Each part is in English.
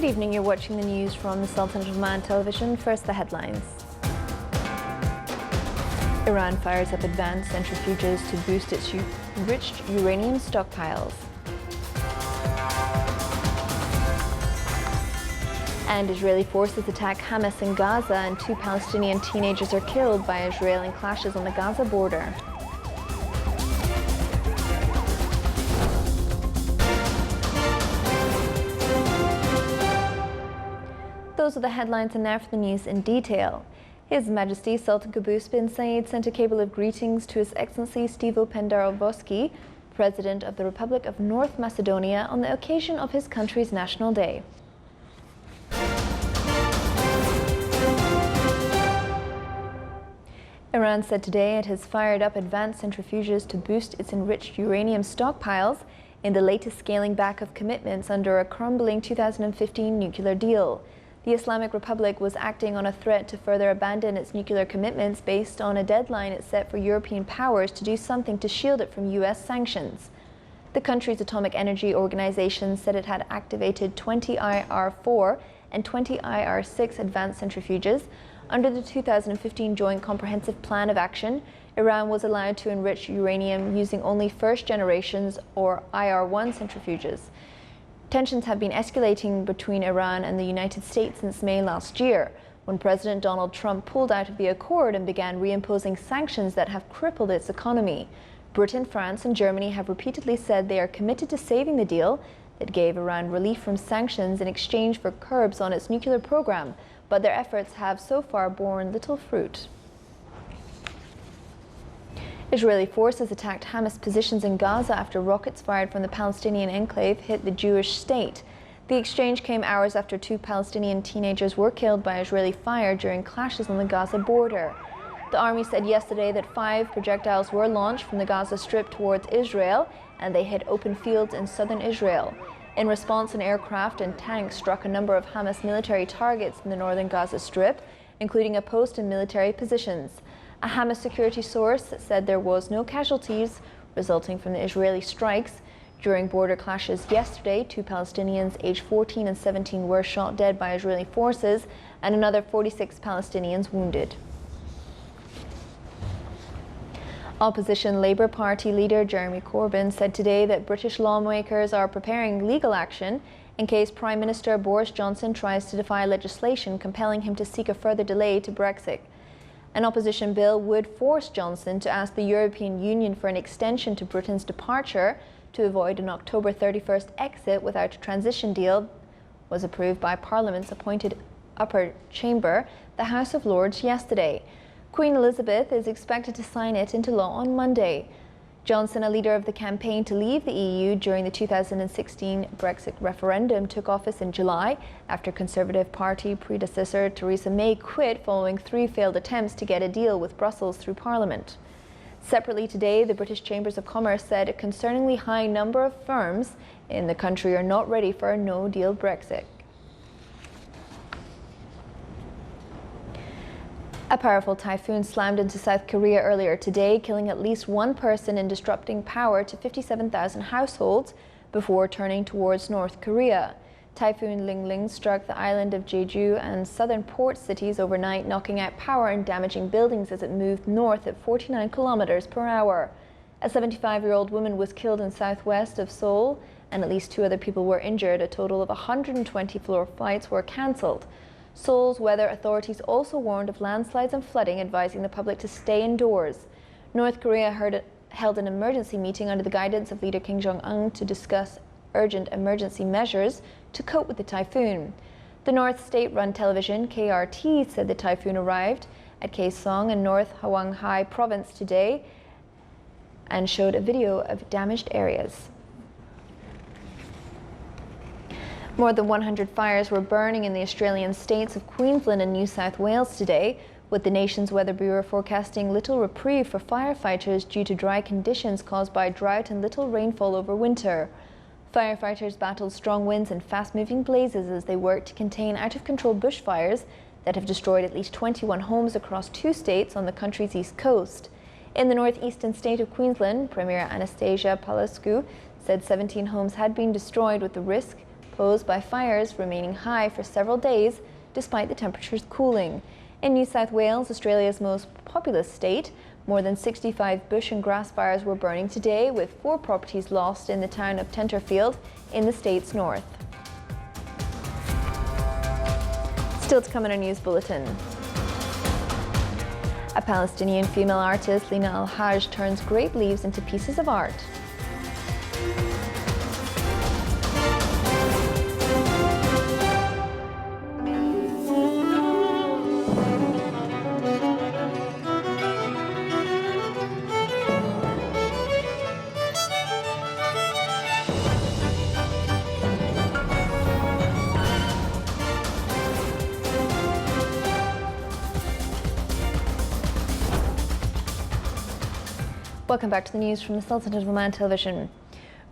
Good evening, you're watching the news from the Sultan of Oman television. First, the headlines. Iran fires up advanced centrifuges to boost its enriched uranium stockpiles. And Israeli forces attack Hamas in Gaza, and 2 Palestinian teenagers are killed by Israel in clashes on the Gaza border. Those are the headlines, and now for the news in detail. His Majesty Sultan Qaboos bin Said sent a cable of greetings to His Excellency Stivo Pendarovski, President of the Republic of North Macedonia, on the occasion of his country's National Day. Iran said today it has fired up advanced centrifuges to boost its enriched uranium stockpiles in the latest scaling back of commitments under a crumbling 2015 nuclear deal. The Islamic Republic was acting on a threat to further abandon its nuclear commitments based on a deadline it set for European powers to do something to shield it from US sanctions. The country's Atomic Energy Organization said it had activated 20 IR-4 and 20 IR-6 advanced centrifuges. Under the 2015 Joint Comprehensive Plan of Action, Iran was allowed to enrich uranium using only first generations or IR-1 centrifuges. Tensions have been escalating between Iran and the United States since May last year, when President Donald Trump pulled out of the accord and began reimposing sanctions that have crippled its economy. Britain, France, and Germany have repeatedly said they are committed to saving the deal that gave Iran relief from sanctions in exchange for curbs on its nuclear program, but their efforts have so far borne little fruit. Israeli forces attacked Hamas positions in Gaza after rockets fired from the Palestinian enclave hit the Jewish state. The exchange came hours after 2 Palestinian teenagers were killed by Israeli fire during clashes on the Gaza border. The army said yesterday that 5 projectiles were launched from the Gaza Strip towards Israel, and they hit open fields in southern Israel. In response, an aircraft and tanks struck a number of Hamas military targets in the northern Gaza Strip, including a post and military positions. A Hamas security source said there was no casualties resulting from the Israeli strikes. During border clashes yesterday, 2 Palestinians aged 14 and 17 were shot dead by Israeli forces, and another 46 Palestinians wounded. Opposition Labour Party leader Jeremy Corbyn said today that British lawmakers are preparing legal action in case Prime Minister Boris Johnson tries to defy legislation compelling him to seek a further delay to Brexit. An opposition bill would force Johnson to ask the European Union for an extension to Britain's departure to avoid an October 31st exit without a transition deal. Was approved by Parliament's appointed upper chamber, the House of Lords, yesterday. Queen Elizabeth is expected to sign it into law on Monday. Johnson, a leader of the campaign to leave the EU during the 2016 Brexit referendum, took office in July after Conservative Party predecessor Theresa May quit following 3 failed attempts to get a deal with Brussels through Parliament. Separately today, the British Chambers of Commerce said a concerningly high number of firms in the country are not ready for a no-deal Brexit. A powerful typhoon slammed into South Korea earlier today, killing at least 1 person and disrupting power to 57,000 households before turning towards North Korea. Typhoon Ling struck the island of Jeju and southern port cities overnight, knocking out power and damaging buildings as it moved north at 49 kilometers per hour. A 75-year-old woman was killed in southwest of Seoul, and at least 2 other people were injured. A total of 120 flights were cancelled. Seoul's weather authorities also warned of landslides and flooding, advising the public to stay indoors. North Korea held an emergency meeting under the guidance of leader Kim Jong-un to discuss urgent emergency measures to cope with the typhoon. The North state-run television KRT said the typhoon arrived at Kaesong in North Hwanghae province today and showed a video of damaged areas. More than 100 fires were burning in the Australian states of Queensland and New South Wales today, with the nation's Weather Bureau forecasting little reprieve for firefighters due to dry conditions caused by drought and little rainfall over winter. Firefighters battled strong winds and fast-moving blazes as they worked to contain out-of-control bushfires that have destroyed at least 21 homes across 2 states on the country's east coast. In the northeastern state of Queensland, Premier Anastasia Palaszczuk said 17 homes had been destroyed, with the risk posed by fires remaining high for several days despite the temperatures cooling. In New South Wales, Australia's most populous state, more than 65 bush and grass fires were burning today, with 4 properties lost in the town of Tenterfield in the state's north. Still to come in our news bulletin. A Palestinian female artist, Lina Al-Haj, turns grape leaves into pieces of art. Welcome back to the news from the Sultanate of Oman television.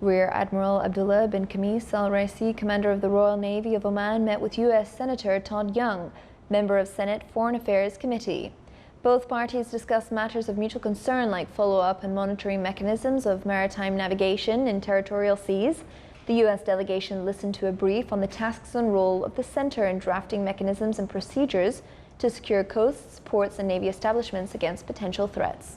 Rear Admiral Abdullah bin Khamis Al Raisi, commander of the Royal Navy of Oman, met with U.S. Senator Todd Young, member of Senate Foreign Affairs Committee. Both parties discussed matters of mutual concern like follow-up and monitoring mechanisms of maritime navigation in territorial seas. The U.S. delegation listened to a brief on the tasks and role of the center in drafting mechanisms and procedures to secure coasts, ports and Navy establishments against potential threats.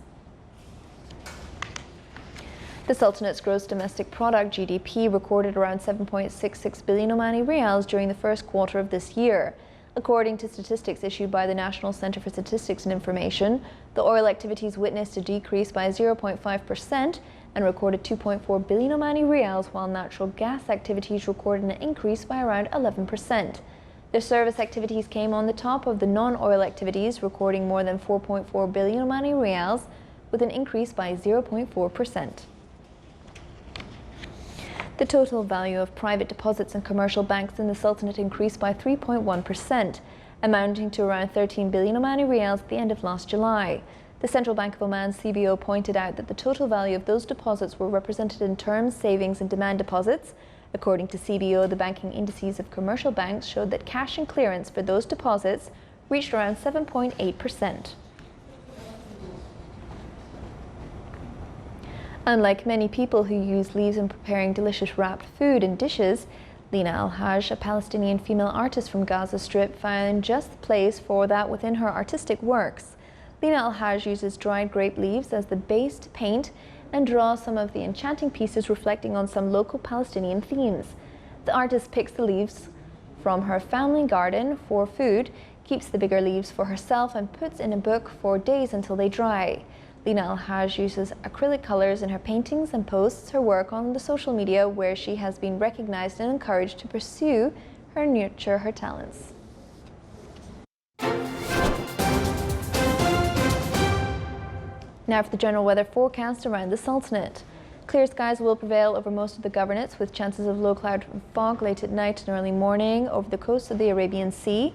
The Sultanate's gross domestic product, GDP, recorded around 7.66 billion Omani riyals during the first quarter of this year. According to statistics issued by the National Center for Statistics and Information, the oil activities witnessed a decrease by 0.5% and recorded 2.4 billion Omani riyals, while natural gas activities recorded an increase by around 11%. The service activities came on the top of the non-oil activities, recording more than 4.4 billion Omani riyals, with an increase by 0.4%. The total value of private deposits in commercial banks in the Sultanate increased by 3.1%, amounting to around 13 billion Omani riyals at the end of last July. The Central Bank of Oman CBO pointed out that the total value of those deposits were represented in term, savings and demand deposits. According to CBO, the banking indices of commercial banks showed that cash and clearance for those deposits reached around 7.8%. Unlike many people who use leaves in preparing delicious wrapped food and dishes, Lina Al-Haj, a Palestinian female artist from Gaza Strip, found just the place for that within her artistic works. Lina Al-Haj uses dried grape leaves as the base to paint and draws some of the enchanting pieces reflecting on some local Palestinian themes. The artist picks the leaves from her family garden for food, keeps the bigger leaves for herself and puts in a book for days until they dry. Lina Al-Haj uses acrylic colors in her paintings and posts her work on the social media, where she has been recognized and encouraged to pursue and nurture her talents. Now for the general weather forecast around the Sultanate. Clear skies will prevail over most of the governorates, with chances of low cloud and fog late at night and early morning over the coast of the Arabian Sea,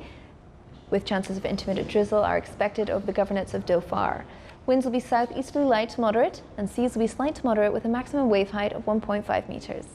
with chances of intermittent drizzle are expected over the governorates of Dhofar. Winds will be southeasterly light to moderate, and seas will be slight to moderate with a maximum wave height of 1.5 meters.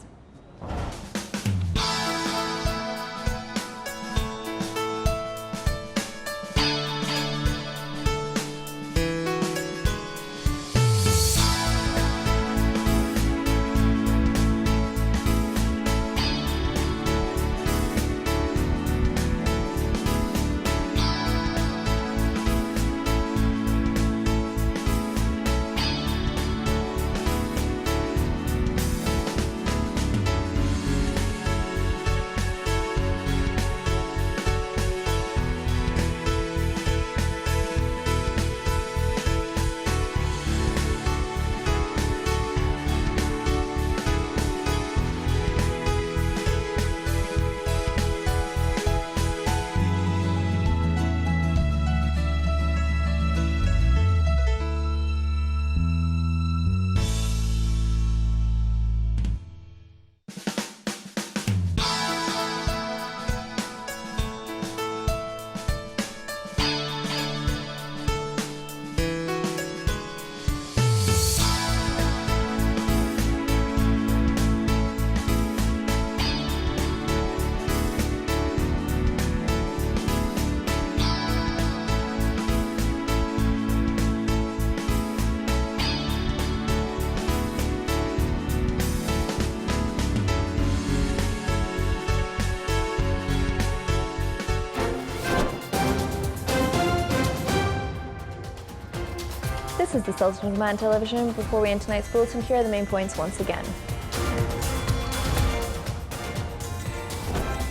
This is the Sultan of Oman Television. Before we end tonight's bulletin, here are the main points once again.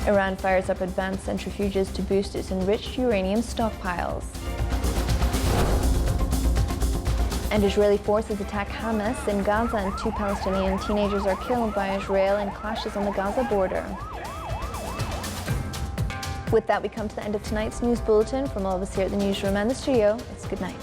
Iran fires up advanced centrifuges to boost its enriched uranium stockpiles. And Israeli forces attack Hamas in Gaza, and 2 Palestinian teenagers are killed by Israel in clashes on the Gaza border. With that, we come to the end of tonight's news bulletin. From all of us here at the newsroom and the studio, it's good night.